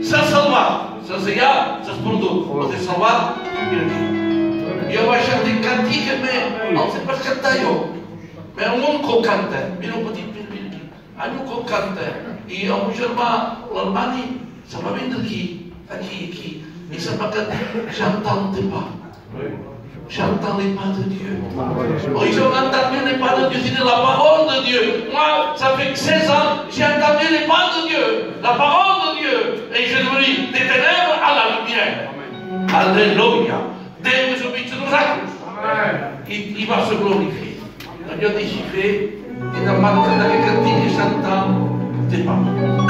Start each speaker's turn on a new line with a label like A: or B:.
A: S-a salvat. Să se ia, să spun tu. O te salvat? Eu așa de cantică, am se pas cantar eu. Mais un co canta. Vino petit, hanno co canta. E un germà, l'Almani, ça va vendre qui? Et ça m'a dit, j'entends pas. J'entends les pas de Dieu. Oh, ils ont entendu les pas de Dieu, c'est la parole de Dieu. Moi, ça fait 16 ans, j'ai entendu les pas de Dieu, la parole de Dieu. Et je me dis, des ténèbres à la lumière. Alléluia. Dieu nous obéit de nous accroche. Il va se glorifier. Dieu dit, j'y fais, et dans ma tête, avec un petit qui s'entend, des pas.